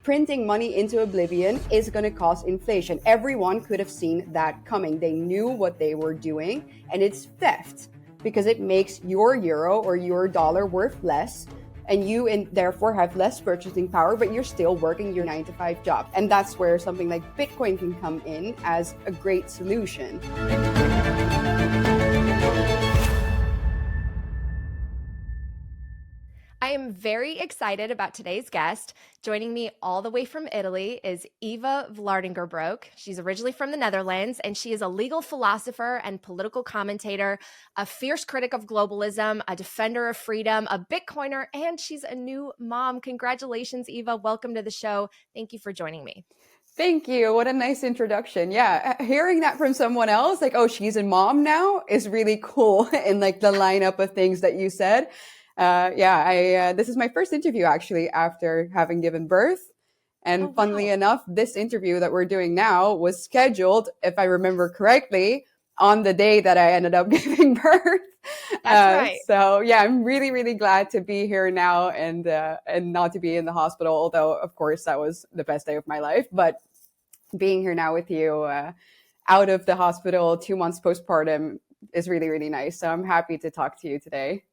printing money into oblivion is going to cause inflation. Everyone could have seen that coming. They knew what they were doing, and it's theft because it makes your euro or your dollar worth less, and you therefore have less purchasing power, but you're still working your 9-to-5 job. And that's where something like Bitcoin can come in as a great solution. I am very excited about today's guest. Joining me all the way from Italy is Eva Vlaardingerbroek. She's originally from the Netherlands, and she is a legal philosopher and political commentator, a fierce critic of globalism, a defender of freedom, a Bitcoiner, and she's a new mom. Congratulations, Eva. Welcome to the show. Thank you for joining me. Thank you. What a nice introduction. Yeah. Hearing that from someone else, like, oh, she's a mom now, is really cool in like the lineup of things that you said. This is my first interview actually after having given birth. And funnily enough, this interview that we're doing now was scheduled, if I remember correctly, on the day that I ended up giving birth. That's right. So yeah, I'm really, really glad to be here now and not to be in the hospital. Although, of course, that was the best day of my life. But being here now with you, out of the hospital, 2 months postpartum, is really, really nice. So I'm happy to talk to you today.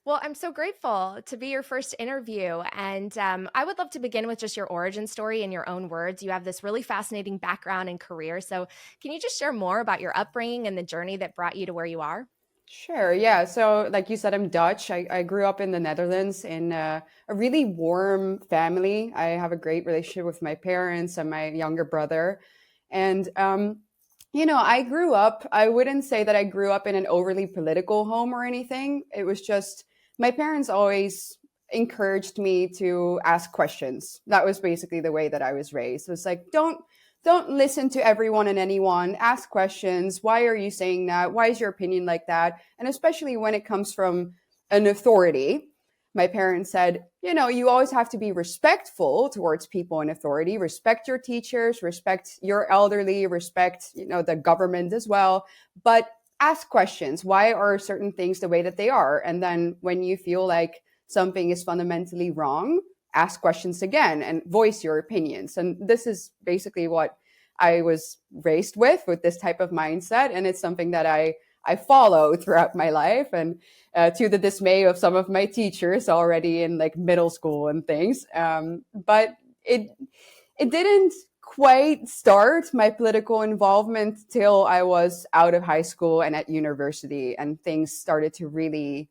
Well, I'm so grateful to be your first interview. And I would love to begin with just your origin story in your own words. You have this really fascinating background and career. So can you just share more about your upbringing and the journey that brought you to where you are? Sure. Yeah. So like you said, I'm Dutch. I grew up in the Netherlands in a really warm family. I have a great relationship with my parents and my younger brother. And, I grew up, I wouldn't say that I grew up in an overly political home or anything. It was just, my parents always encouraged me to ask questions. That was basically the way that I was raised. It was like, don't listen to everyone and anyone. Ask questions. Why are you saying that? Why is your opinion like that? And especially when it comes from an authority. My parents said, you always have to be respectful towards people in authority. Respect your teachers, respect your elderly, respect, the government as well. But ask questions. Why are certain things the way that they are? And then when you feel like something is fundamentally wrong, ask questions again and voice your opinions. And this is basically what I was raised with this type of mindset. And it's something that I follow throughout my life, and to the dismay of some of my teachers already in like middle school and things. But it didn't quite start my political involvement till I was out of high school and at university, and things started to really,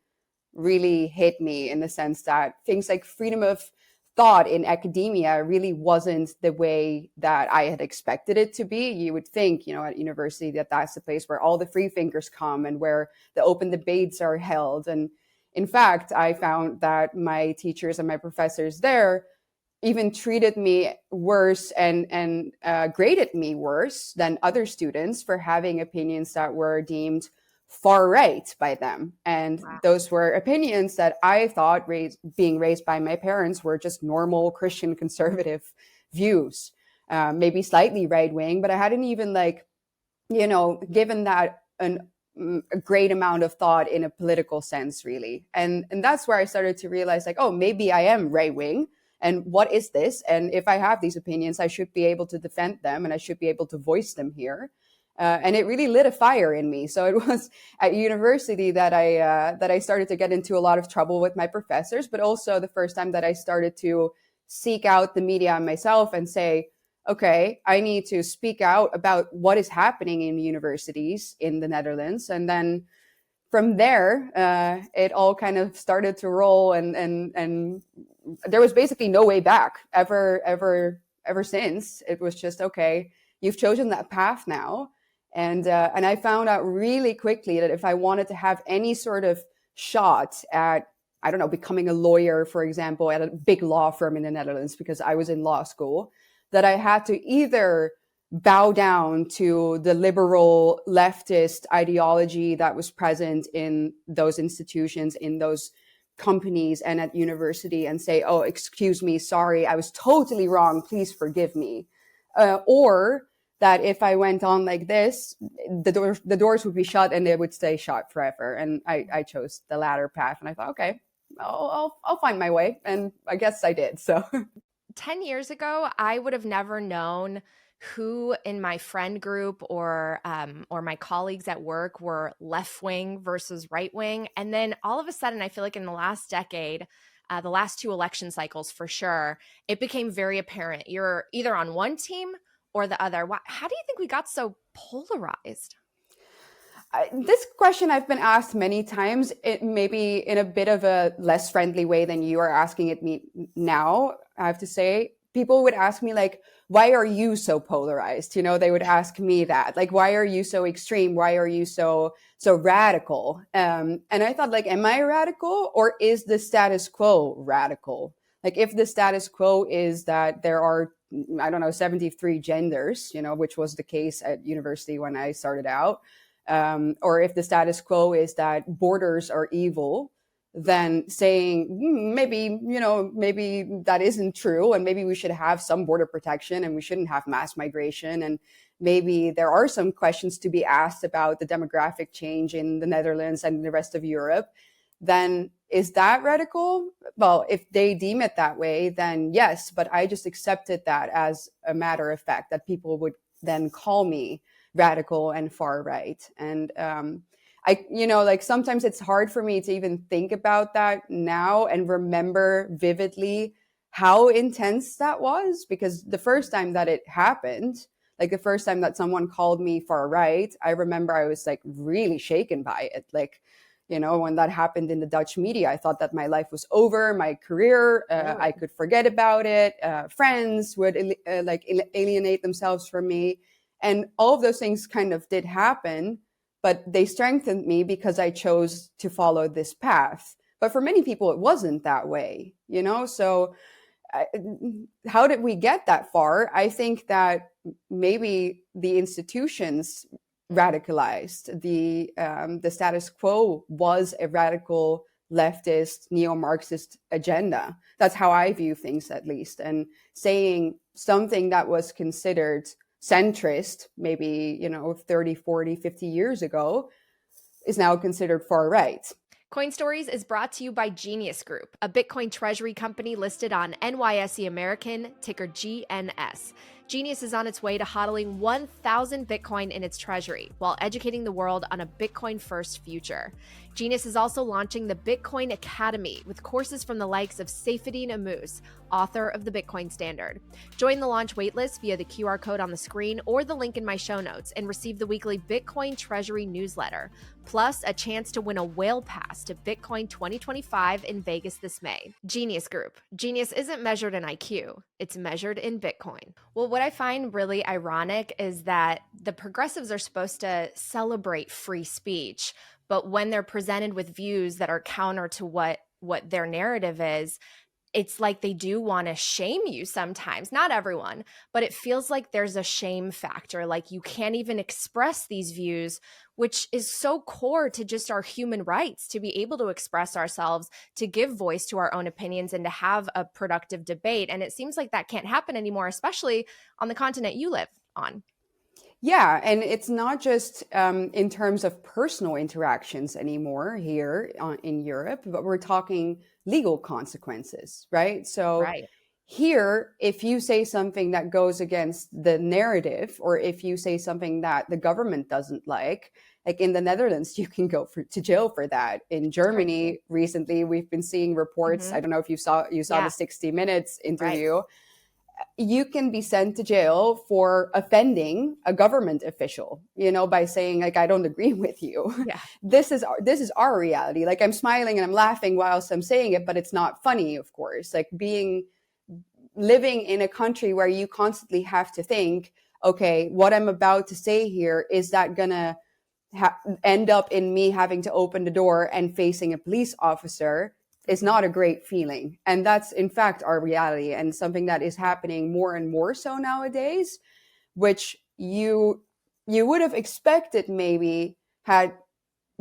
really hit me in the sense that things like freedom of thought in academia really wasn't the way that I had expected it to be. You would think, at university that's the place where all the free thinkers come and where the open debates are held. And in fact, I found that my teachers and my professors there even treated me worse and graded me worse than other students for having opinions that were deemed far right by them. And those were opinions that I thought being raised by my parents were just normal Christian conservative views, maybe slightly right wing, but I hadn't even given that a great amount of thought in a political sense, really. And that's where I started to realize like, oh, maybe I am right wing. And what is this? And if I have these opinions, I should be able to defend them and I should be able to voice them here. And it really lit a fire in me. So it was at university that I started to get into a lot of trouble with my professors, but also the first time that I started to seek out the media myself and say, okay, I need to speak out about what is happening in universities in the Netherlands. And then from there, it all kind of started to roll, and there was basically no way back ever since. It was just, okay, you've chosen that path now. And I found out really quickly that if I wanted to have any sort of shot at, I don't know, becoming a lawyer, for example, at a big law firm in the Netherlands, because I was in law school, that I had to either bow down to the liberal leftist ideology that was present in those institutions, in those companies and at university, and say, oh, excuse me, sorry, I was totally wrong, please forgive me. Or that if I went on like this, the doors would be shut and they would stay shut forever. And I chose the latter path, and I thought, okay, I'll find my way. And I guess I did. So 10 years ago, I would have never known who in my friend group or my colleagues at work were left wing versus right wing. And then all of a sudden, I feel like in the last decade, the last two election cycles for sure, it became very apparent. You're either on one team or the other. How do you think we got so polarized? This question I've been asked many times, it maybe in a bit of a less friendly way than you are asking it me now, I have to say. People would ask me like, why are you so polarized? You know, they would ask me that, like, why are you so extreme? Why are you so radical? And I thought, like, am I radical, or is the status quo radical? Like, if the status quo is that there are, I don't know, 73 genders, you know, which was the case at university when I started out, or if the status quo is that borders are evil, then saying maybe, you know, maybe that isn't true, and maybe we should have some border protection and we shouldn't have mass migration, and maybe there are some questions to be asked about the demographic change in the Netherlands and the rest of Europe, then is that radical? Well, if they deem it that way, then yes, but I just accepted that as a matter of fact, that people would then call me radical and far right. And I, you know, like sometimes it's hard for me to even think about that now and remember vividly how intense that was, because the first time that it happened, like the first time that someone called me far right, I remember I was like really shaken by it. Like, you know, when that happened in the Dutch media, I thought that my life was over, my career, I could forget about it. Friends would alienate themselves from me. And all of those things kind of did happen, but they strengthened me because I chose to follow this path. But for many people, it wasn't that way, you know? So how did we get that far? I think that maybe the institutions radicalized. The status quo was a radical leftist, neo-Marxist agenda. That's how I view things, at least. And saying something that was considered centrist, maybe, you know, 30, 40, 50 years ago, is now considered far right. Coin Stories is brought to you by Genius Group, a Bitcoin treasury company listed on NYSE American, ticker GNS. Genius is on its way to hodling 1,000 Bitcoin in its treasury while educating the world on a Bitcoin-first future. Genius is also launching the Bitcoin Academy with courses from the likes of Saifedean Ammous, author of the Bitcoin Standard. Join the launch waitlist via the QR code on the screen or the link in my show notes and receive the weekly Bitcoin Treasury newsletter, plus a chance to win a whale pass to Bitcoin 2025 in Vegas this May. Genius Group. Genius isn't measured in IQ, it's measured in Bitcoin. Well, what I find really ironic is that the progressives are supposed to celebrate free speech, but when they're presented with views that are counter to what their narrative is, it's like they do want to shame you sometimes. Not everyone, but it feels like there's a shame factor. Like you can't even express these views, which is so core to just our human rights, to be able to express ourselves, to give voice to our own opinions, and to have a productive debate. And it seems like that can't happen anymore, especially on the continent you live on. Yeah, and it's not just in terms of personal interactions anymore here in Europe, but we're talking legal consequences, right? So Right. here, if you say something that goes against the narrative, or if you say something that the government doesn't like in the Netherlands, you can go to jail for that. In Germany, recently, we've been seeing reports. I don't know if you saw the 60 Minutes interview. Right. You can be sent to jail for offending a government official, you know, by saying like, I don't agree with you. Yeah. This is our reality. Like I'm smiling and I'm laughing whilst I'm saying it, but it's not funny, of course. Like living in a country where you constantly have to think, okay, what I'm about to say here, is that gonna end up in me having to open the door and facing a police officer, is not a great feeling. And that's in fact our reality, and something that is happening more and more so nowadays, which you would have expected maybe had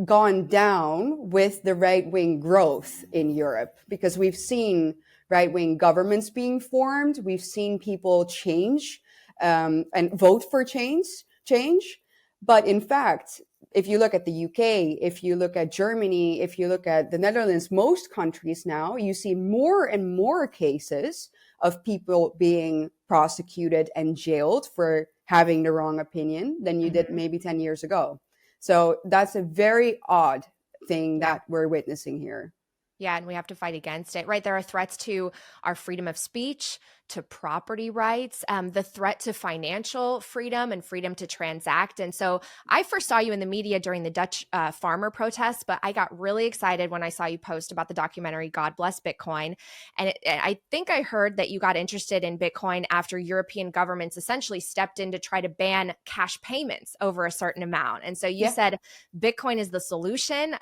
gone down with the right-wing growth in Europe, because we've seen right-wing governments being formed. We've seen people change and vote for change. But in fact, if you look at the UK, if you look at Germany, if you look at the Netherlands, most countries now, you see more and more cases of people being prosecuted and jailed for having the wrong opinion than you did maybe 10 years ago. So that's a very odd thing that we're witnessing here. Yeah, and we have to fight against it, right? There are threats to our freedom of speech, to property rights, the threat to financial freedom and freedom to transact. And so I first saw you in the media during the Dutch farmer protests, but I got really excited when I saw you post about the documentary God Bless Bitcoin. And I think I heard that you got interested in Bitcoin after European governments essentially stepped in to try to ban cash payments over a certain amount. And so you said Bitcoin is the solution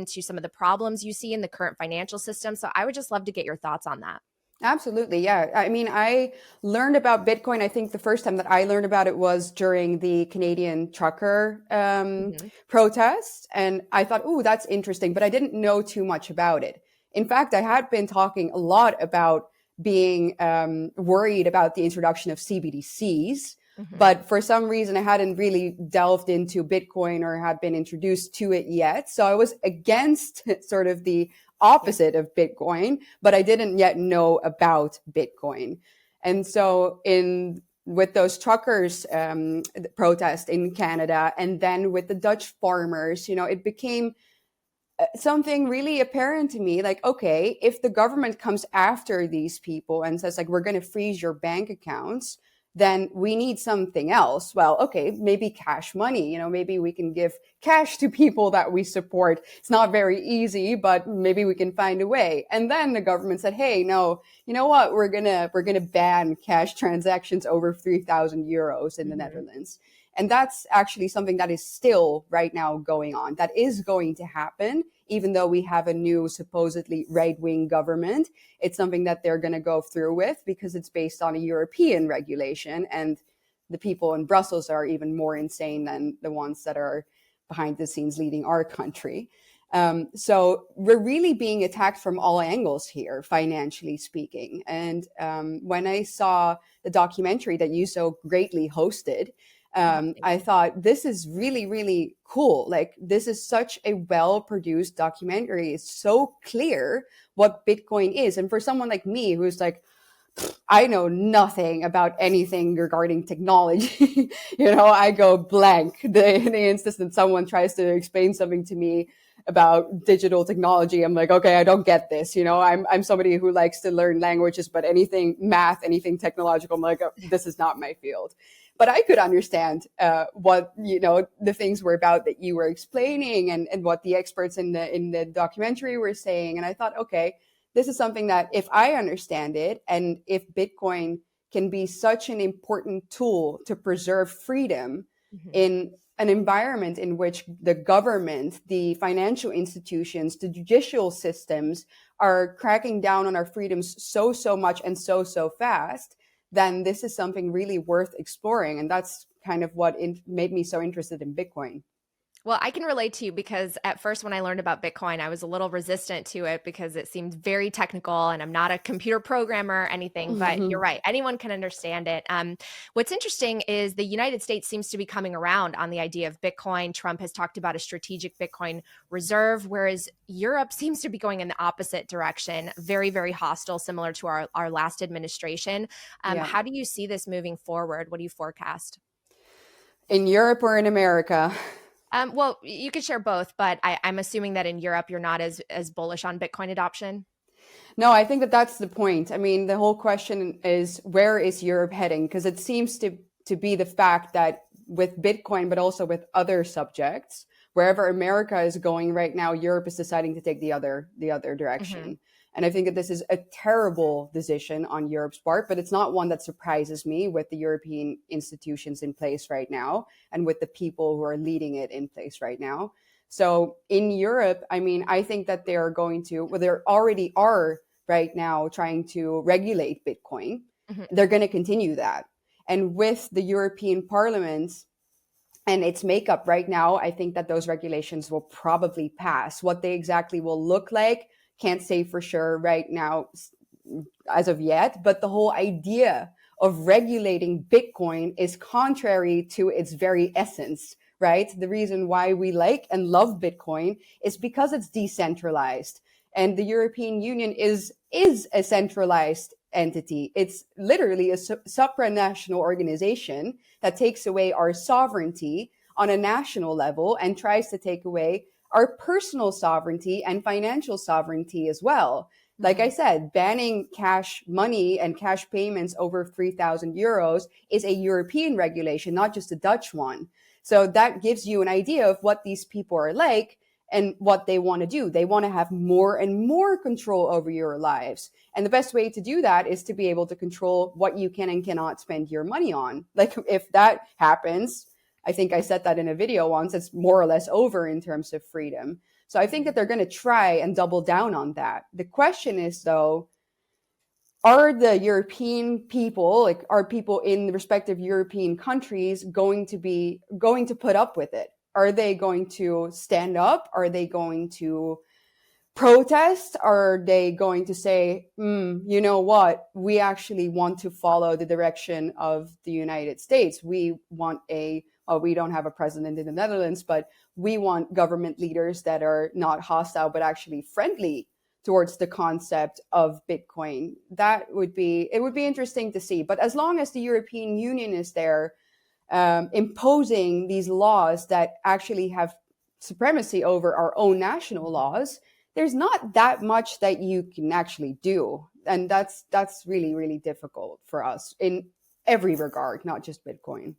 to some of the problems you see in the current financial system. So I would just love to get your thoughts on that. Absolutely. Yeah. I mean, I learned about Bitcoin. I think the first time that I learned about it was during the Canadian trucker protest. And I thought, oh, that's interesting, but I didn't know too much about it. In fact, I had been talking a lot about being worried about the introduction of CBDCs. But for some reason, I hadn't really delved into Bitcoin or had been introduced to it yet. So I was against sort of the opposite of Bitcoin, but I didn't yet know about Bitcoin. And so with those truckers protest in Canada, and then with the Dutch farmers, it became something really apparent to me, like, okay, if the government comes after these people and says, like, we're going to freeze your bank accounts, then we need something else. Well, okay, maybe cash money, maybe we can give cash to people that we support. It's not very easy, but maybe we can find a way. And then the government said, hey, no, you know what? We're going to ban cash transactions over 3,000 euros in the Netherlands. And that's actually something that is still right now going on. That is going to happen, even though we have a new supposedly right-wing government. It's something that they're going to go through with because it's based on a European regulation. And the people in Brussels are even more insane than the ones that are behind the scenes leading our country. So we're really being attacked from all angles here, financially speaking. And when I saw the documentary that you so greatly hosted, I thought, this is really, really cool. Like, this is such a well-produced documentary. It's so clear what Bitcoin is. And for someone like me, who's like, I know nothing about anything regarding technology, I go blank the instant that someone tries to explain something to me about digital technology. I'm like, okay, I don't get this. I'm somebody who likes to learn languages, but anything math, anything technological, I'm like, oh, this is not my field. But I could understand what the things were about that you were explaining, and what the experts in the documentary were saying. And I thought, okay, this is something that if I understand it, and if Bitcoin can be such an important tool to preserve freedom in an environment in which the government, the financial institutions, the judicial systems are cracking down on our freedoms so much and so fast, then this is something really worth exploring. And that's kind of what made me so interested in Bitcoin. Well, I can relate to you because at first when I learned about Bitcoin, I was a little resistant to it because it seemed very technical and I'm not a computer programmer or anything, but you're right. Anyone can understand it. What's interesting is the United States seems to be coming around on the idea of Bitcoin. Trump has talked about a strategic Bitcoin reserve, whereas Europe seems to be going in the opposite direction, very, very hostile, similar to our last administration. How do you see this moving forward? What do you forecast? In Europe or in America? Well, you could share both, but I'm assuming that in Europe, you're not as bullish on Bitcoin adoption. No, I think that that's the point. I mean, the whole question is, where is Europe heading? Because it seems to be the fact that with Bitcoin, but also with other subjects, wherever America is going right now, Europe is deciding to take the other direction. And I think that this is a terrible decision on Europe's part, but it's not one that surprises me with the European institutions in place right now and with the people who are leading it in place right now. So in Europe, I mean, I think that they are going to, well, they already are right now trying to regulate Bitcoin. They're going to continue that. And with the European Parliament and its makeup right now, I think that those regulations will probably pass. What they exactly will look like, can't say for sure right now as of yet, but the whole idea of regulating Bitcoin is contrary to its very essence, right? The reason why we like and love Bitcoin is because it's decentralized. And the European Union is a centralized entity. It's literally a supranational organization that takes away our sovereignty on a national level and tries to take away our personal sovereignty and financial sovereignty as well. Like I said, banning cash money and cash payments over 3,000 euros is a European regulation, not just a Dutch one. So that gives you an idea of what these people are like and what they want to do. They want to have more and more control over your lives. And the best way to do that is to be able to control what you can and cannot spend your money on. Like if that happens, I think I said that in a video once, it's more or less over in terms of freedom. So I think that they're going to try and double down on that. The question is, though, are the European people, like are people in the respective European countries going to put up with it? Are they going to stand up? Are they going to protest? Are they going to say, you know what, we actually want to follow the direction of the United States. We want we don't have a president in the Netherlands, but we want government leaders that are not hostile, but actually friendly towards the concept of Bitcoin. It would be interesting to see. But as long as the European Union is there, imposing these laws that actually have supremacy over our own national laws, there's not that much that you can actually do. And that's really, really difficult for us in every regard, not just Bitcoin.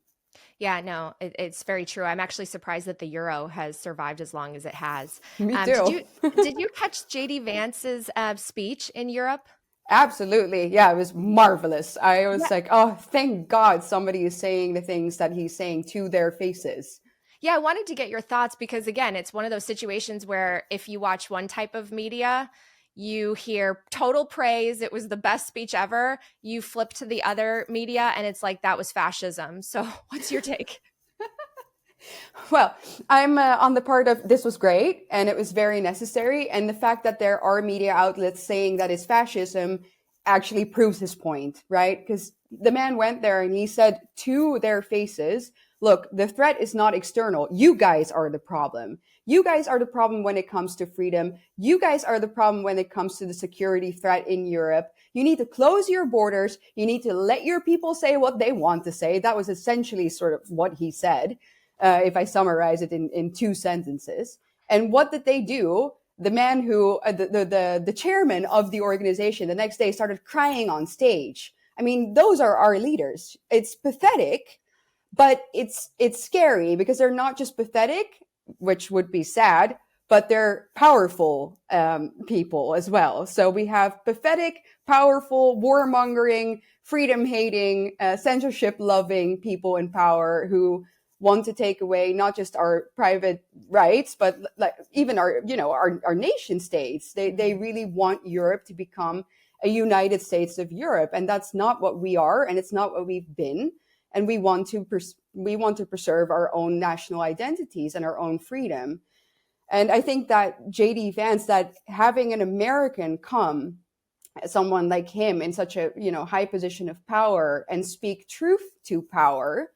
Yeah, no, it's very true. I'm actually surprised that the euro has survived as long as it has. Me too. Did you catch JD Vance's speech in Europe? Absolutely. Yeah, it was marvelous. I was like, oh, thank God somebody is saying the things that he's saying to their faces. Yeah, I wanted to get your thoughts because, again, it's one of those situations where if you watch one type of media, you hear total praise. It was the best speech ever. You flip to the other media and it's like, that was fascism. So what's your take? Well, I'm on the part of this was great and it was very necessary. And the fact that there are media outlets saying that it's fascism actually proves his point, right? Because the man went there and he said to their faces, look, the threat is not external. You guys are the problem. You guys are the problem when it comes to freedom. You guys are the problem when it comes to the security threat in Europe. You need to close your borders. You need to let your people say what they want to say. That was essentially sort of what he said, if I summarize it in two sentences. And what did they do? The man who, the chairman of the organization, the next day started crying on stage. I mean, those are our leaders. It's pathetic, but it's scary because they're not just pathetic, which would be sad, but they're powerful people as well. So we have pathetic, powerful, warmongering, freedom-hating, censorship-loving people in power who want to take away not just our private rights, but like even our nation states. They really want Europe to become a United States of Europe, and that's not what we are, and it's not what we've been. And we want to preserve our own national identities and our own freedom. And I think that JD Vance, that having an American come, someone like him in such a high position of power and speak truth to power,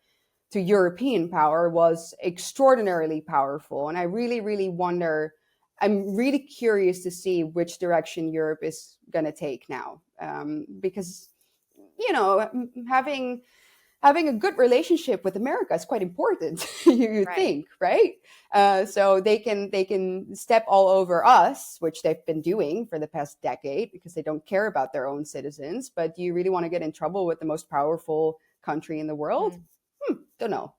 to European power, was extraordinarily powerful. And I really, really wonder, I'm really curious to see which direction Europe is going to take now. Because, having a good relationship with America is quite important, you think, right? So they can step all over us, which they've been doing for the past decade because they don't care about their own citizens. But do you really want to get in trouble with the most powerful country in the world? Don't know.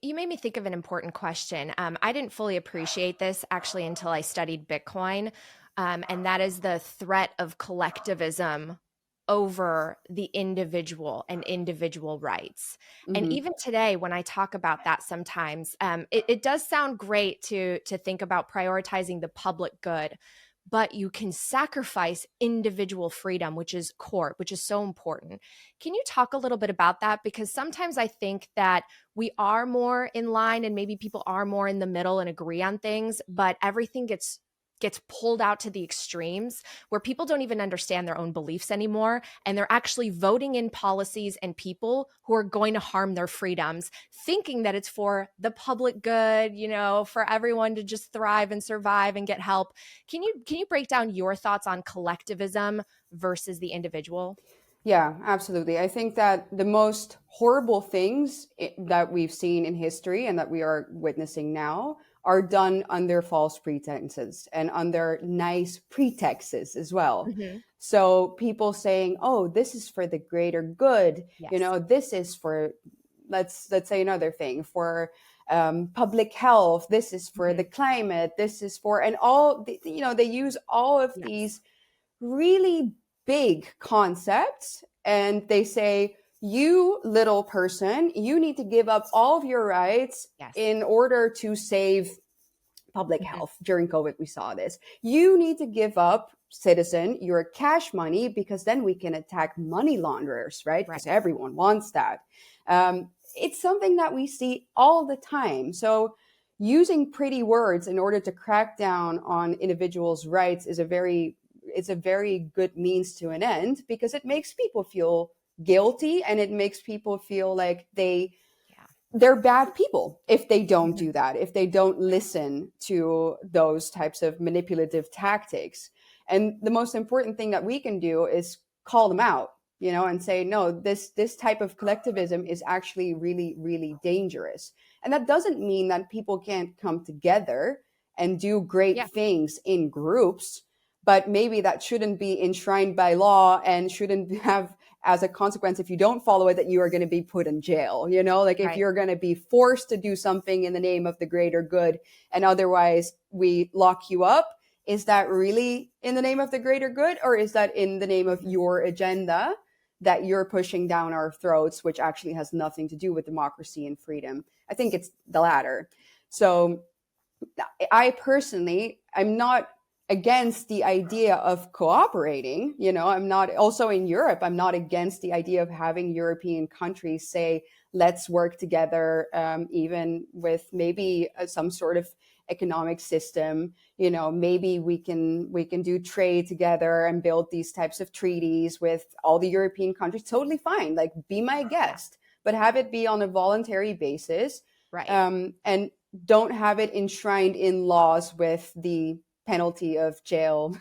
You made me think of an important question. I didn't fully appreciate this actually until I studied Bitcoin, and that is the threat of collectivism over the individual and individual rights. Mm-hmm. And even today, when I talk about that sometimes, it does sound great to think about prioritizing the public good, but you can sacrifice individual freedom, which is core, which is so important. Can you talk a little bit about that? Because sometimes I think that we are more in line and maybe people are more in the middle and agree on things, but everything gets gets pulled out to the extremes where people don't even understand their own beliefs anymore. And they're actually voting in policies and people who are going to harm their freedoms, thinking that it's for the public good, for everyone to just thrive and survive and get help. Can you break down your thoughts on collectivism versus the individual? Yeah, absolutely. I think that the most horrible things that we've seen in history and that we are witnessing now are done under false pretenses and under nice pretexts as well. Mm-hmm. So people saying, "Oh, this is for the greater good," Yes. this is for, let's say another thing, for public health. This is for Mm-hmm. the climate. This is for, and all they use all of Yes. these really big concepts, and they say, you little person, you need to give up all of your rights Yes. in order to save public Mm-hmm. health. During COVID, we saw this. You need to give up, citizen, your cash money, because then we can attack money launderers, right? Because Right. everyone wants that. It's something that we see all the time. So using pretty words in order to crack down on individuals' rights is it's a very good means to an end, because it makes people feel guilty, and it makes people feel like Yeah. they're bad people if they don't Mm-hmm. do that, if they don't listen to those types of manipulative tactics. And the most important thing that we can do is call them out, and say, no, this type of collectivism is actually really, really dangerous. And that doesn't mean that people can't come together and do great Yeah. things in groups, but maybe that shouldn't be enshrined by law and shouldn't have as a consequence, if you don't follow it, that you are going to be put in jail. Like if Right. you're going to be forced to do something in the name of the greater good and otherwise we lock you up, is that really in the name of the greater good, or is that in the name of your agenda that you're pushing down our throats, which actually has nothing to do with democracy and freedom? I think it's the latter. So I personally, I'm not against the idea of cooperating. I'm not, also in Europe, I'm not against the idea of having European countries say, let's work together, even with maybe some sort of economic system. Maybe we can do trade together and build these types of treaties with all the European countries. Totally fine. Like, be my Yeah. guest, but have it be on a voluntary basis. Right. And don't have it enshrined in laws with the penalty of jail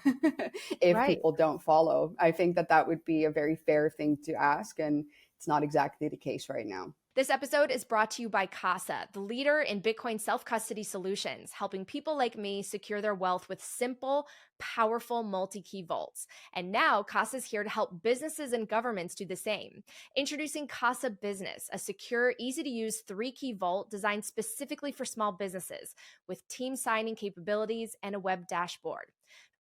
if Right. people don't follow. I think that would be a very fair thing to ask, and it's not exactly the case right now. This episode is brought to you by Casa, the leader in Bitcoin self-custody solutions, helping people like me secure their wealth with simple, powerful multi-key vaults. And now Casa is here to help businesses and governments do the same. Introducing Casa Business, a secure, easy-to-use 3-key vault designed specifically for small businesses with team signing capabilities and a web dashboard.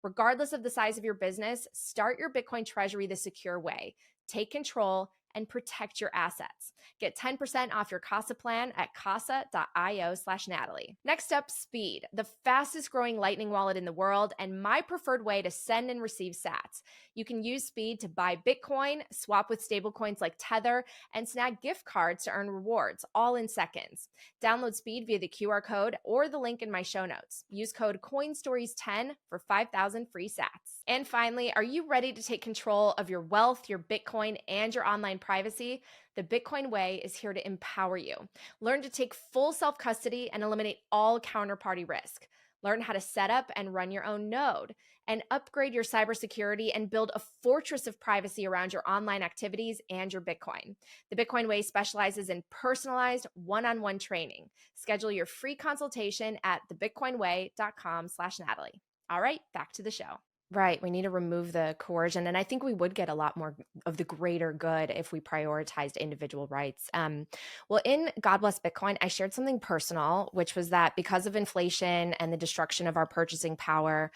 Regardless of the size of your business, start your Bitcoin treasury the secure way. Take control and protect your assets. Get 10% off your Casa plan at casa.io/Natalie. Next up, Speed, the fastest growing Lightning wallet in the world and my preferred way to send and receive sats. You can use Speed to buy Bitcoin, swap with stablecoins like Tether, and snag gift cards to earn rewards, all in seconds. Download Speed via the QR code or the link in my show notes. Use code COINSTORIES10 for 5,000 free sats. And finally, are you ready to take control of your wealth, your Bitcoin, and your online privacy? The Bitcoin way is here to empower you. Learn to take full self-custody and eliminate all counterparty risk. Learn how to set up and run your own node, and upgrade your cybersecurity and build a fortress of privacy around your online activities and your Bitcoin. The Bitcoin way specializes in personalized one-on-one training. Schedule your free consultation at thebitcoinway.com/Natalie. All right, back to the show. Right. We need to remove the coercion. And I think we would get a lot more of the greater good if we prioritized individual rights. Well, in God Bless Bitcoin, I shared something personal, which was that because of inflation and the destruction of our purchasing power,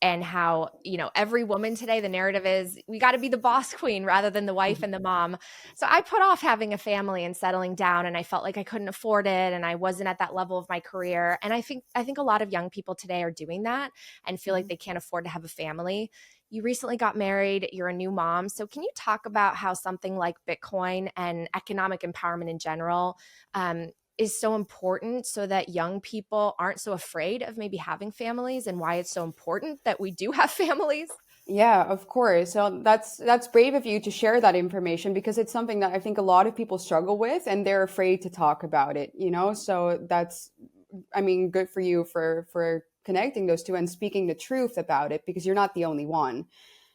and how, every woman today, the narrative is we got to be the boss queen rather than the wife and the mom. So I put off having a family and settling down, and I felt like I couldn't afford it and I wasn't at that level of my career. And I think a lot of young people today are doing that and feel like they can't afford to have a family. You recently got married, you're a new mom. So can you talk about how something like Bitcoin and economic empowerment in general is so important so that young people aren't so afraid of maybe having families, and why it's so important that we do have families? Yeah, of course. So that's brave of you to share that information, because it's something that I think a lot of people struggle with and they're afraid to talk about it, you know? So that's, I mean, good for you for connecting those two and speaking the truth about it, because you're not the only one.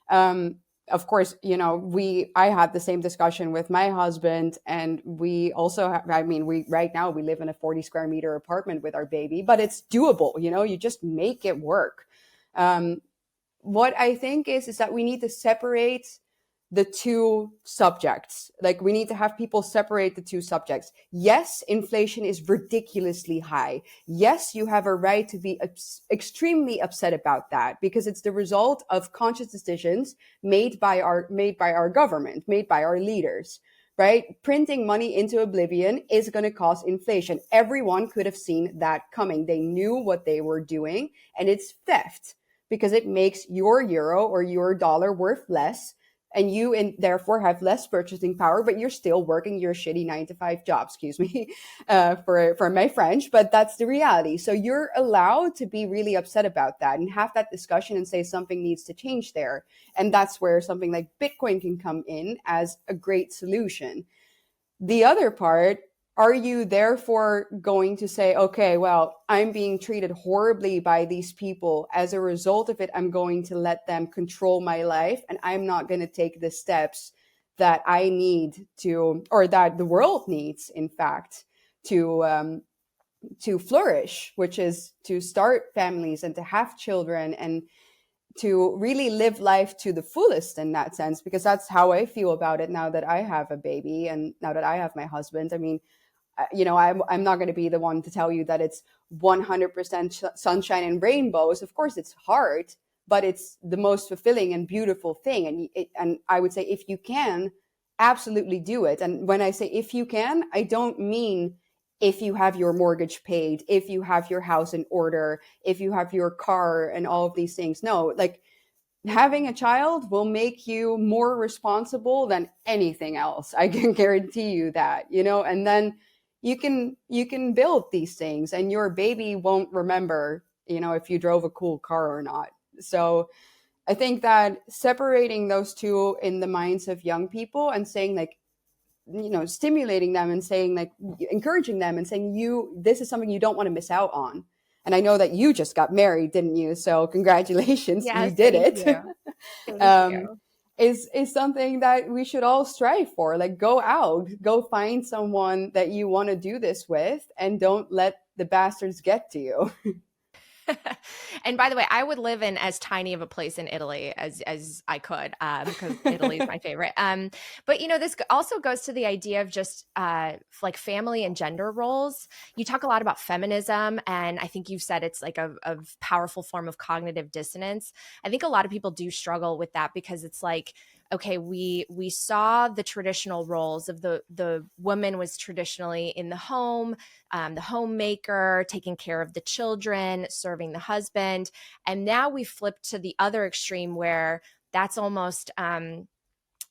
Um, of course, you know, I had the same discussion with my husband, and we also have, I mean, we right now we live in a 40 square meter apartment with our baby, but it's doable, you know, you just make it work. Um, what I think is that we need to separate the two subjects. Like, we need to have people separate the two subjects. Yes, inflation is ridiculously high. Yes, you have a right to be extremely upset about that, because it's the result of conscious decisions made by our government, made by our leaders. Right? Printing money into oblivion is going to cause inflation. Everyone could have seen that coming. They knew what they were doing, and it's theft, because it makes your euro or your dollar worth less, and you and therefore have less purchasing power, but you're still working your shitty 9 to 5 job, excuse me, for my French, but that's the reality. So you're allowed to be really upset about that and have that discussion and say something needs to change there. And that's where something like Bitcoin can come in as a great solution. The other part, are you therefore going to say, okay, well, I'm being treated horribly by these people. As a result of it, I'm going to let them control my life, and I'm not going to take the steps that I need to, or that the world needs, in fact, to flourish, which is to start families and to have children and to really live life to the fullest in that sense, because that's how I feel about it now that I have a baby and now that I have my husband. I mean, you know, I'm not going to be the one to tell you that it's 100% sunshine and rainbows. Of course, it's hard, but it's the most fulfilling and beautiful thing. And I would say, if you can, absolutely do it. And when I say if you can, I don't mean if you have your mortgage paid, if you have your house in order, if you have your car and all of these things. No, like, having a child will make you more responsible than anything else. I can guarantee you that, you know, and then you can build these things, and your baby won't remember, you know, if you drove a cool car or not. So I think that separating those two in the minds of young people and saying, like, you know, stimulating them and saying, like, encouraging them and saying, this is something you don't want to miss out on. And I know that you just got married, didn't you? So congratulations, you Yes, did thank it. you. Thank um, you. is something that we should all strive for. Like, go out, go find someone that you want to do this with, and don't let the bastards get to you. And by the way, I would live in as tiny of a place in Italy as I could, because Italy is my favorite. But you know, this also goes to the idea of just like family and gender roles. You talk a lot about feminism, and I think you've said it's like a powerful form of cognitive dissonance. I think a lot of people do struggle with that, because it's like, okay, we saw the traditional roles of the woman was traditionally in the homemaker, taking care of the children, serving the husband. And now we flipped to the other extreme, where that's almost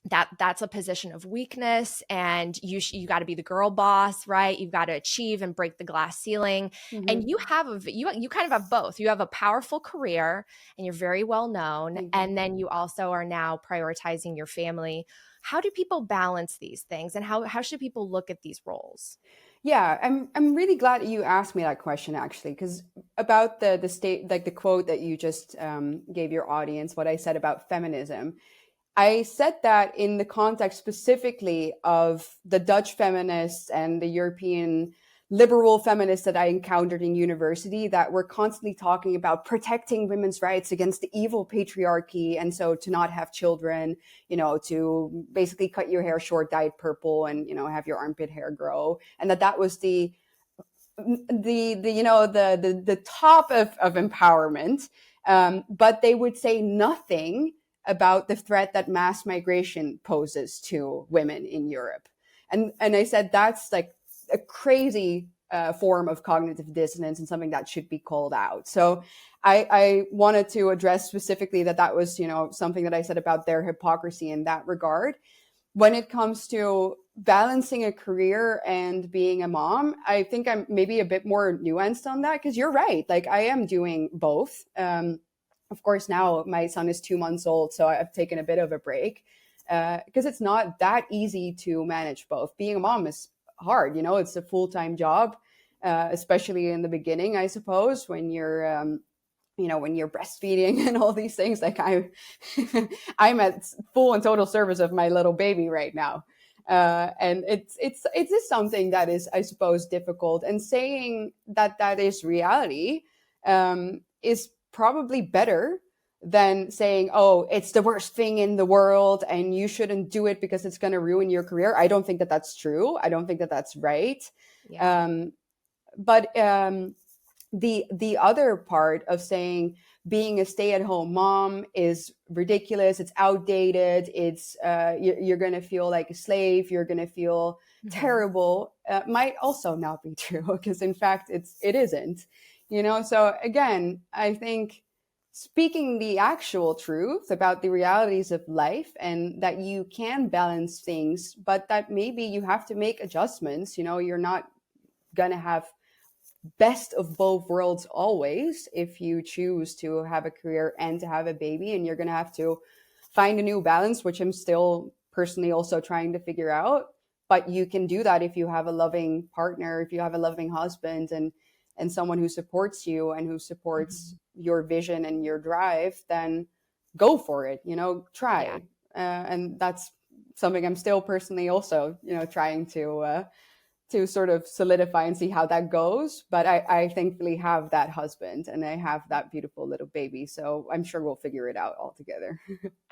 that's a position of weakness, and you got to be the girl boss, right? You've got to achieve and break the glass ceiling. And Mm-hmm. you kind of have both. You have a powerful career, and you're very well known, Thank you. and then you also are now prioritizing your family. How do people balance these things, and how should people look at these roles? Yeah, I'm really glad you asked me that question, actually, because about the state, like the quote that you just gave your audience, what I said about feminism. I said that in the context specifically of the Dutch feminists and the European liberal feminists that I encountered in university, that were constantly talking about protecting women's rights against the evil patriarchy. And so to not have children, you know, to basically cut your hair short, dye it purple, and, you know, have your armpit hair grow. And that was the top of empowerment. But they would say nothing about the threat that mass migration poses to women in Europe. And I said, that's like a crazy form of cognitive dissonance and something that should be called out. So I wanted to address specifically that was, you know, something that I said about their hypocrisy in that regard. when it comes to balancing a career and being a mom, I think I'm maybe a bit more nuanced on that, because you're right. Like, I am doing both. Of course, now my son is 2 months old, so I've taken a bit of a break, because it's not that easy to manage both. Being a mom is hard, you know, it's a full-time job, especially in the beginning, I suppose, when you're when you're breastfeeding and all these things. Like, I'm at full and total service of my little baby right now. And it is something that is, I suppose, difficult. And saying that that is reality is probably better than saying, oh, it's the worst thing in the world and you shouldn't do it because it's going to ruin your career. I don't think that that's true. I don't think that that's right. Yeah. But the other part of saying being a stay-at-home mom is ridiculous, it's outdated, it's you're going to feel like a slave, you're going to feel terrible, might also not be true, because in fact it isn't, you know. So again, I think speaking the actual truth about the realities of life, and that you can balance things, but that maybe you have to make adjustments. You know, you're not going to have best of both worlds always if you choose to have a career and to have a baby, and you're going to have to find a new balance, which I'm still personally also trying to figure out. But you can do that if you have a loving partner, if you have a loving husband, and someone who supports you and who supports your vision and your drive. Then go for it, you know, try. Yeah. And that's something I'm still personally also, you know, trying to sort of solidify and see how that goes. But I thankfully have that husband and I have that beautiful little baby. So I'm sure we'll figure it out all together.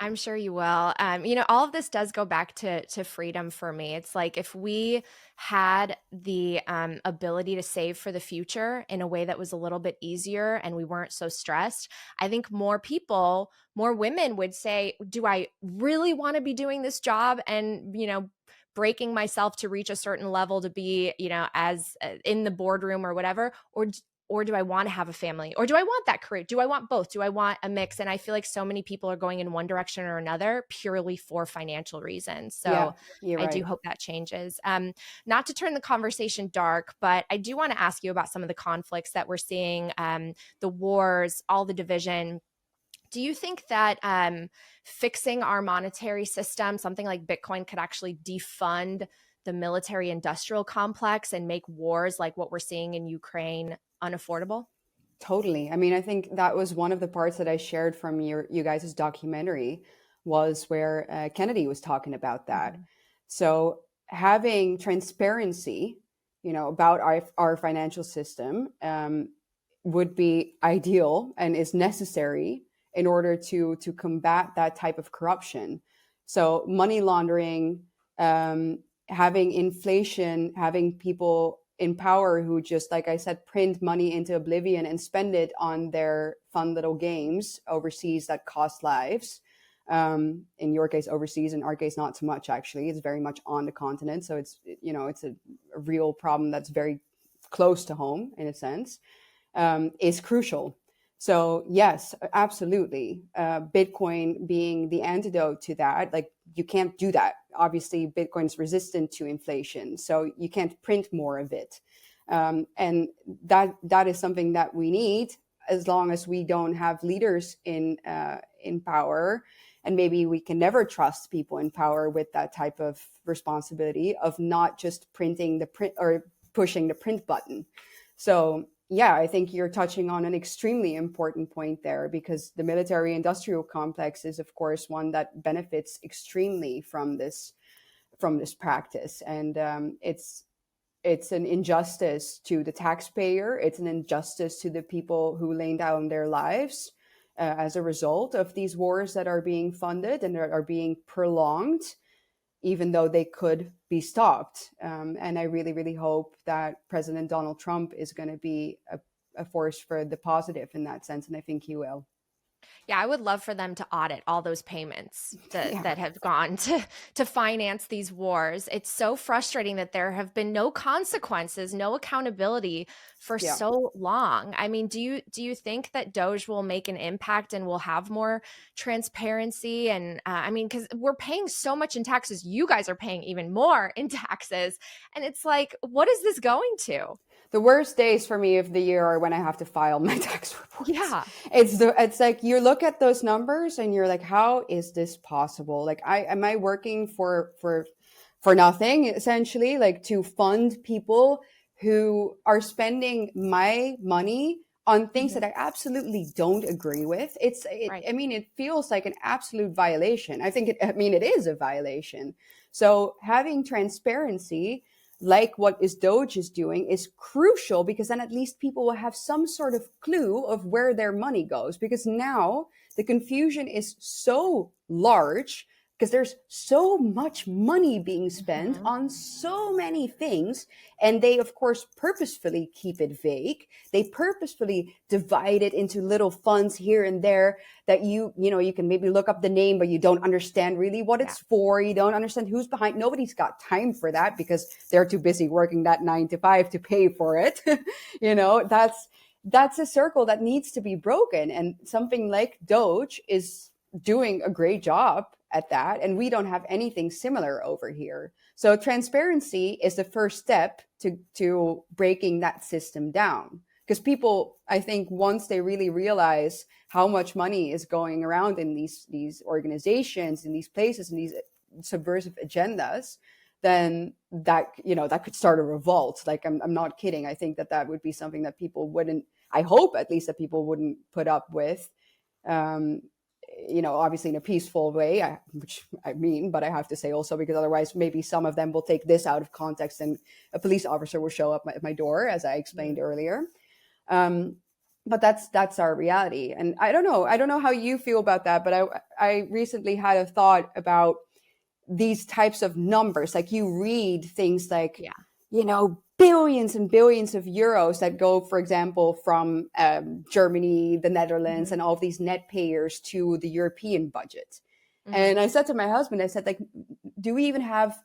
I'm sure you will. You know, all of this does go back to freedom for me. It's like, if we had the ability to save for the future in a way that was a little bit easier and we weren't so stressed, I think more people, more women would say, do I really want to be doing this job and, you know, breaking myself to reach a certain level to be, you know, as in the boardroom or whatever, or do I want to have a family, or do I want that career? Do I want both? Do I want a mix? And I feel like so many people are going in one direction or another purely for financial reasons. So Yeah, you're I do right. hope that changes. Not to turn the conversation dark, but I do want to ask you about some of the conflicts that we're seeing, the wars, all the division. Do you think that fixing our monetary system, something like Bitcoin, could actually defund the military industrial complex and make wars like what we're seeing in Ukraine unaffordable? Totally. I mean, I think that was one of the parts that I shared from you guys' documentary, was where Kennedy was talking about that. So having transparency, you know, about our financial system would be ideal and is necessary in order to combat that type of corruption. So money laundering, having inflation, having people in power who just, like I said, print money into oblivion and spend it on their fun little games overseas that cost lives. In your case, overseas. In our case, not so much, actually. It's very much on the continent. So it's, you know, it's a real problem that's very close to home in a sense, is crucial. So yes, absolutely. Bitcoin being the antidote to that. Like, you can't do that. Obviously, Bitcoin's resistant to inflation, so you can't print more of it. And that is something that we need, as long as we don't have leaders in power. And maybe we can never trust people in power with that type of responsibility of not just printing the print or pushing the print button. So yeah, I think you're touching on an extremely important point there, because the military industrial complex is, of course, one that benefits extremely from this practice. And it's an injustice to the taxpayer. It's an injustice to the people who lay down their lives as a result of these wars that are being funded and are being prolonged, even though they could be stopped. And I really, really hope that President Donald Trump is going to be a force for the positive in that sense. And I think he will. Yeah, I would love for them to audit all those payments that Yeah. that have gone to finance these wars. It's so frustrating that there have been no consequences, no accountability for Yeah. so long. I mean, do you think that DOGE will make an impact and will have more transparency? And I mean, because we're paying so much in taxes, you guys are paying even more in taxes, and it's like, what is this going to? The worst days for me of the year are when I have to file my tax reports. Yeah. It's like you look at those numbers and you're like, how is this possible? Like, I am I working for nothing, essentially, like to fund people who are spending my money on things Mhm. that I absolutely don't agree with. Right. I mean, it feels like an absolute violation. I mean, it is a violation. So having transparency, like what is DOGE is doing, is crucial, because then at least people will have some sort of clue of where their money goes. Because now the confusion is so large, because there's so much money being spent Mhm. on so many things, and they of course purposefully keep it vague. They purposefully divide it into little funds here and there, that you can maybe look up the name, but you don't understand really what Yeah. it's for. You don't understand who's behind. Nobody's got time for that, because they're too busy working that 9 to 5 to pay for it. That's a circle that needs to be broken, and something like DOGE is doing a great job at that, and we don't have anything similar over here. So transparency is the first step to breaking that system down, because people, I think, once they really realize how much money is going around in these organizations, in these places, in these subversive agendas, then that could start a revolt. Like, I'm not kidding. I think that would be something that people wouldn't, I hope at least, that people wouldn't put up with. um Obviously in a peaceful way, which I mean, but I have to say also, because otherwise maybe some of them will take this out of context, and a police officer will show up at my door, as I explained Mhm. earlier. um but that's our reality. And I don't know how you feel about that, but I recently had a thought about these types of numbers. Like, you read things like, Yeah. billions and billions of euros that go, for example, from Germany, the Netherlands, Mhm. and all of these net payers to the European budget. Mhm. And I said to my husband, I said, like, do we even have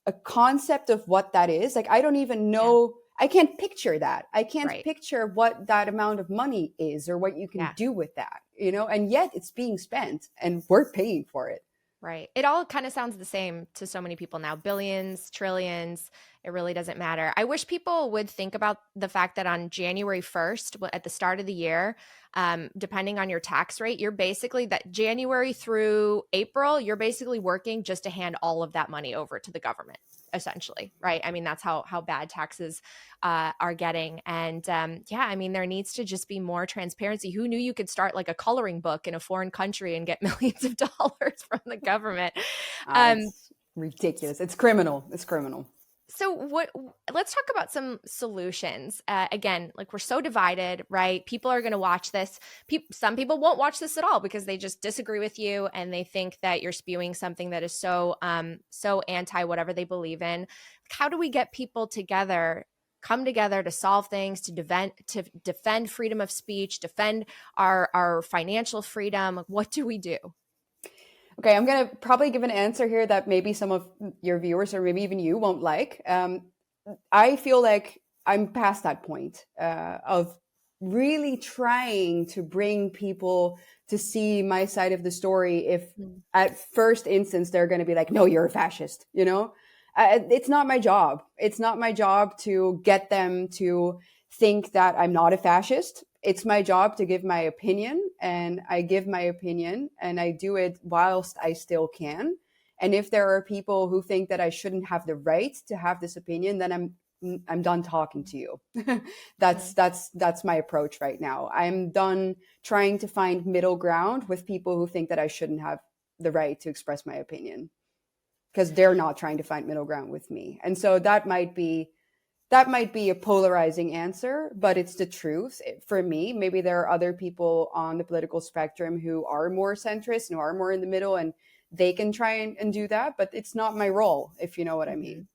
a concept of what that is? Like, I don't even Yeah. know. I can't picture that. I can't Right. picture what that amount of money is, or what you can Yeah. do with that, and yet it's being spent and we're paying for it. Right. It all kind of sounds the same to so many people now. Billions, trillions, it really doesn't matter. I wish people would think about the fact that on January 1st, at the start of the year, depending on your tax rate, you're basically that January through April, you're basically working just to hand all of that money over to the government, essentially. Right. I mean, that's how bad taxes are getting. And yeah, I mean, there needs to just be more transparency. Who knew you could start like a coloring book in a foreign country and get millions of dollars from the government? Um, It's ridiculous. It's criminal. It's criminal. so what let's talk about some solutions. Again, like, we're so divided, right? People are going to watch this. Some people won't watch this at all because they just disagree with you and they think that you're spewing something that is so anti whatever they believe in. How do we get people together, come together to solve things, to defend freedom of speech, defend our financial freedom? What do we do? Okay, I'm going to probably give an answer here that maybe some of your viewers, or maybe even you, won't like. I feel like I'm past that point of really trying to bring people to see my side of the story. If Mm. at first instance they're going to be like, no, you're a fascist, it's not my job. It's not my job to get them to think that I'm not a fascist. It's my job to give my opinion, and I give my opinion, and I do it whilst I still can. And if there are people who think that I shouldn't have the right to have this opinion, then I'm done talking to you. Mm. That's my approach right now. I'm done trying to find middle ground with people who think that I shouldn't have the right to express my opinion, because they're not trying to find middle ground with me. And so that might be a polarizing answer, but it's the truth for me. Maybe there are other people on the political spectrum who are more centrist and who are more in the middle, and they can try and do that, but it's not my role, if you know what I Mhm. mean.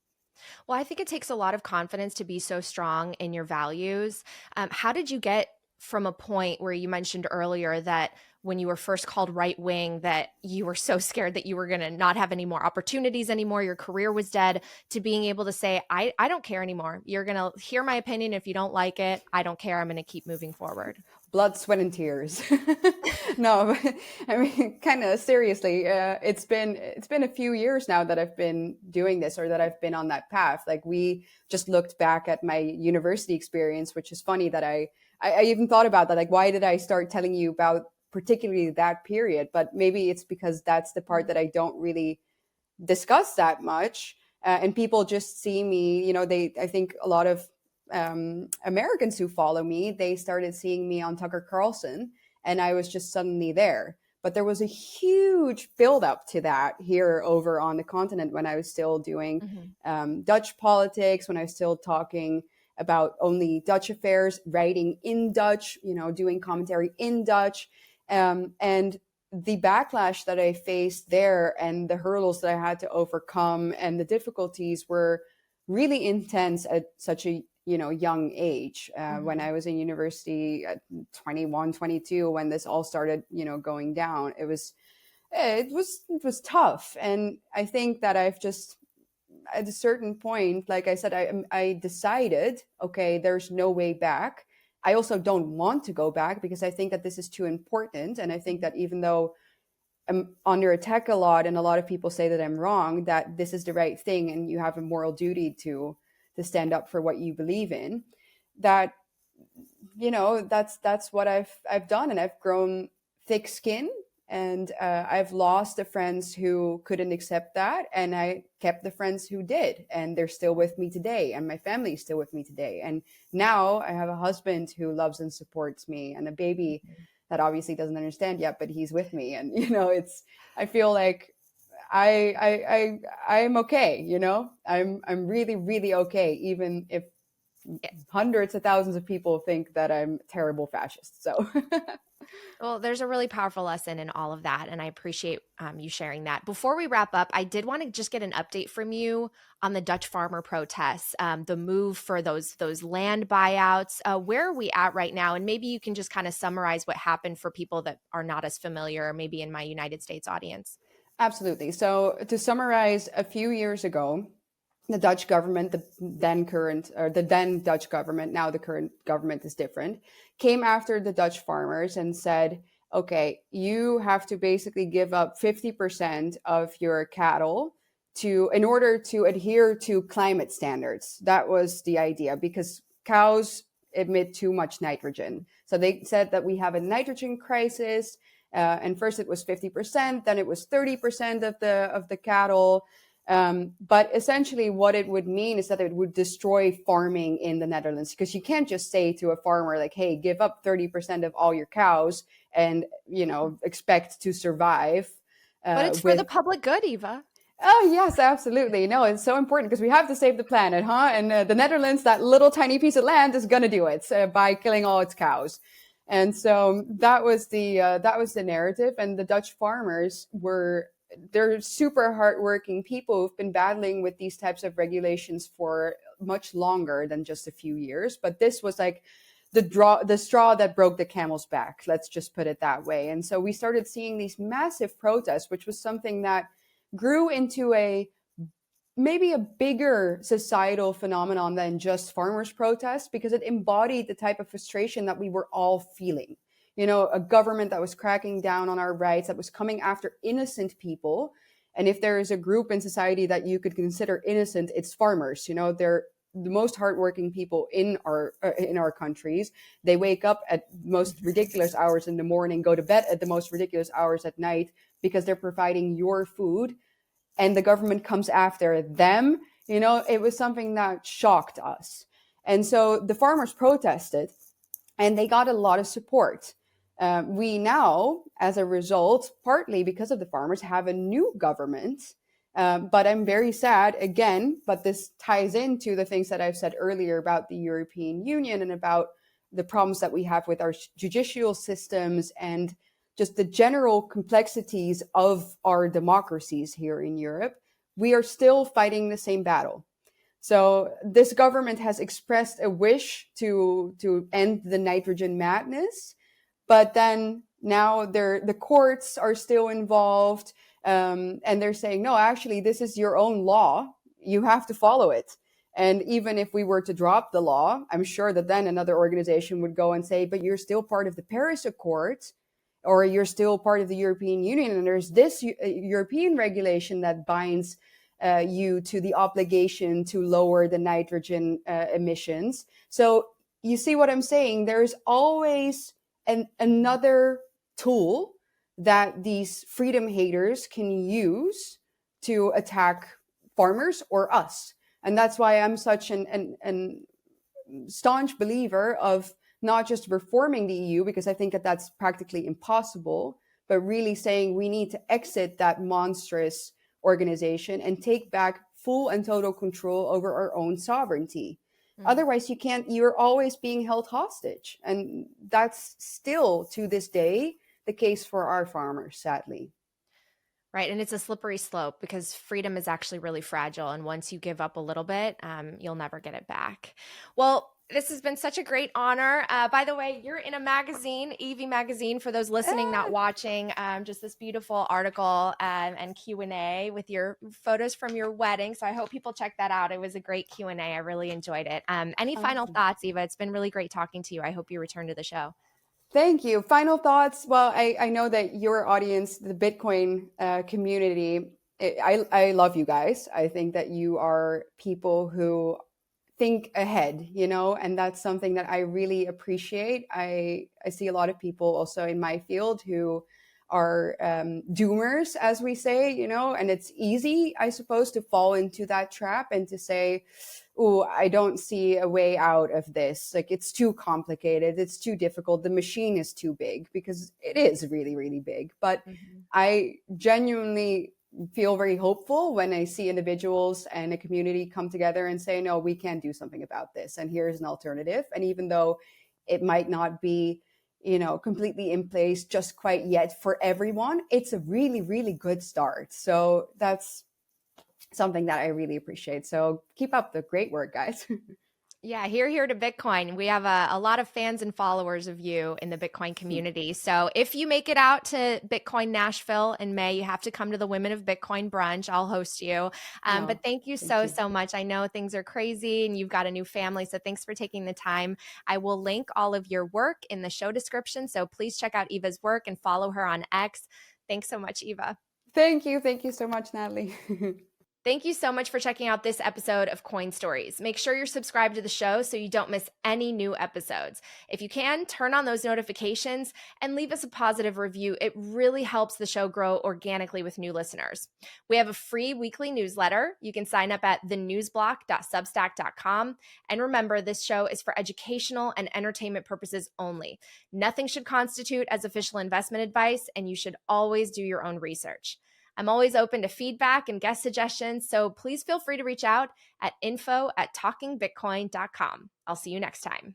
Well, I think it takes a lot of confidence to be so strong in your values. How did you get from a point where you mentioned earlier that when you were first called right wing that you were so scared that you were going to not have any more opportunities anymore, your career was dead, to being able to say, I don't care anymore. You're going to hear my opinion. If you don't like it, I don't care. I'm going to keep moving forward. Blood, sweat, and tears. No, but, I mean, kind of seriously, it's been a few years now that I've been doing this, or that I've been on that path. Like, we just looked back at my university experience, which is funny that I even thought about that. Like, why did I start telling you about particularly that period? But maybe it's because that's the part that I don't really discuss that much, and people just see me. I think a lot of Americans who follow me, they started seeing me on Tucker Carlson, and I was just suddenly there. But there was a huge build up to that here over on the continent when I was still doing Dutch politics, when I was still talking about only Dutch affairs, writing in Dutch, doing commentary in Dutch. And the backlash that I faced there, and the hurdles that I had to overcome, and the difficulties were really intense at such a young age. When I was in university at 21, 22, when this all started, going down, it was tough. And I think that I've just, at a certain point, like I said, I decided, okay, there's no way back. I also don't want to go back, because I think that this is too important. And I think that even though I'm under attack a lot, and a lot of people say that I'm wrong, that this is the right thing, and you have a moral duty to stand up for what you believe in, that, that's what I've done. And I've grown thick skin, and I've lost the friends who couldn't accept that, and I kept the friends who did, and they're still with me today, and my family is still with me today. And now I have a husband who loves and supports me, and a baby that obviously doesn't understand yet, but he's with me. And I feel like I'm okay. I'm really, really okay, even if hundreds of thousands of people think that I'm a terrible fascist. So well, there's a really powerful lesson in all of that, and I appreciate you sharing that. Before we wrap up, I did want to just get an update from you on the Dutch farmer protests, the move for those land buyouts. Where are we at right now? And maybe you can just kind of summarize what happened for people that are not as familiar, maybe in my United States audience. Absolutely. So to summarize, a few years ago, the Dutch government, the then Dutch government, now the current government is different, came after the Dutch farmers and said, okay, you have to basically give up 50% of your cattle in order to adhere to climate standards. That was the idea, because cows emit too much nitrogen. So they said that we have a nitrogen crisis. And first it was 50%, then it was 30% of the cattle. But essentially what it would mean is that it would destroy farming in the Netherlands, because you can't just say to a farmer, like, hey, give up 30% of all your cows and, expect to survive. But it's for the public good, Eva. Oh, yes, absolutely. No, it's so important, because we have to save the planet, huh? And the Netherlands, that little tiny piece of land, is going to do it by killing all its cows. And so that was the narrative. And the Dutch farmers they're super hardworking people who've been battling with these types of regulations for much longer than just a few years. But this was like the straw that broke the camel's back. Let's just put it that way. And so we started seeing these massive protests, which was something that grew into maybe a bigger societal phenomenon than just farmers' protests, because it embodied the type of frustration that we were all feeling. A government that was cracking down on our rights, that was coming after innocent people. And if there is a group in society that you could consider innocent, it's farmers. They're the most hardworking people in our countries. They wake up at most ridiculous hours in the morning, go to bed at the most ridiculous hours at night, because they're providing your food. And the government comes after them. It was something that shocked us. And so the farmers protested, and they got a lot of support. We now, as a result, partly because of the farmers, have a new government. But I'm very sad, again, but this ties into the things that I've said earlier about the European Union and about the problems that we have with our judicial systems and just the general complexities of our democracies here in Europe. We are still fighting the same battle. So this government has expressed a wish to end the nitrogen madness, but then now the courts are still involved, and they're saying, no, actually, this is your own law. You have to follow it. And even if we were to drop the law, I'm sure that then another organization would go and say, but you're still part of the Paris Accord, or you're still part of the European Union, and there's this European regulation that binds you to the obligation to lower the nitrogen emissions. So you see what I'm saying? There's always another tool that these freedom haters can use to attack farmers or us. And that's why I'm such an staunch believer of not just reforming the EU, because I think that that's practically impossible, but really saying we need to exit that monstrous organization and take back full and total control over our own sovereignty. Otherwise, you're always being held hostage. And that's still to this day the case for our farmers, sadly. Right. And it's a slippery slope because freedom is actually really fragile. And once you give up a little bit, you'll never get it back. Well, this has been such a great honor. By the way, you're in a magazine, Evie Magazine, for those listening, not watching, just this beautiful article and Q&A with your photos from your wedding. So I hope people check that out. It was a great Q&A. I really enjoyed it. Any final thoughts, Eva? It's been really great talking to you. I hope you return to the show. Thank you. Final thoughts. Well, I know that your audience, the Bitcoin community, I love you guys. I think that you are people who think ahead, and that's something that I really appreciate. I see a lot of people also in my field who are doomers, as we say, and it's easy, I suppose, to fall into that trap and to say, oh, I don't see a way out of this. Like, it's too complicated. It's too difficult. The machine is too big, because it is really, really big. But I genuinely feel very hopeful when I see individuals and a community come together and say, no, we can do something about this. And here's an alternative. And even though it might not be, completely in place just quite yet for everyone, it's a really, really good start. So that's something that I really appreciate. So keep up the great work, guys. Yeah, here to Bitcoin. We have a lot of fans and followers of you in the Bitcoin community. So if you make it out to Bitcoin Nashville in May, you have to come to the Women of Bitcoin brunch. I'll host you. But thank you so much. I know things are crazy and you've got a new family. So thanks for taking the time. I will link all of your work in the show description. So please check out Eva's work and follow her on X. Thanks so much, Eva. Thank you. Thank you so much, Natalie. Thank you so much for checking out this episode of Coin Stories. Make sure you're subscribed to the show so you don't miss any new episodes. If you can, turn on those notifications and leave us a positive review. It really helps the show grow organically with new listeners. We have a free weekly newsletter. You can sign up at thenewsblock.substack.com. And remember, this show is for educational and entertainment purposes only. Nothing should constitute as official investment advice, and you should always do your own research. I'm always open to feedback and guest suggestions, so please feel free to reach out at info@talkingbitcoin.com. I'll see you next time.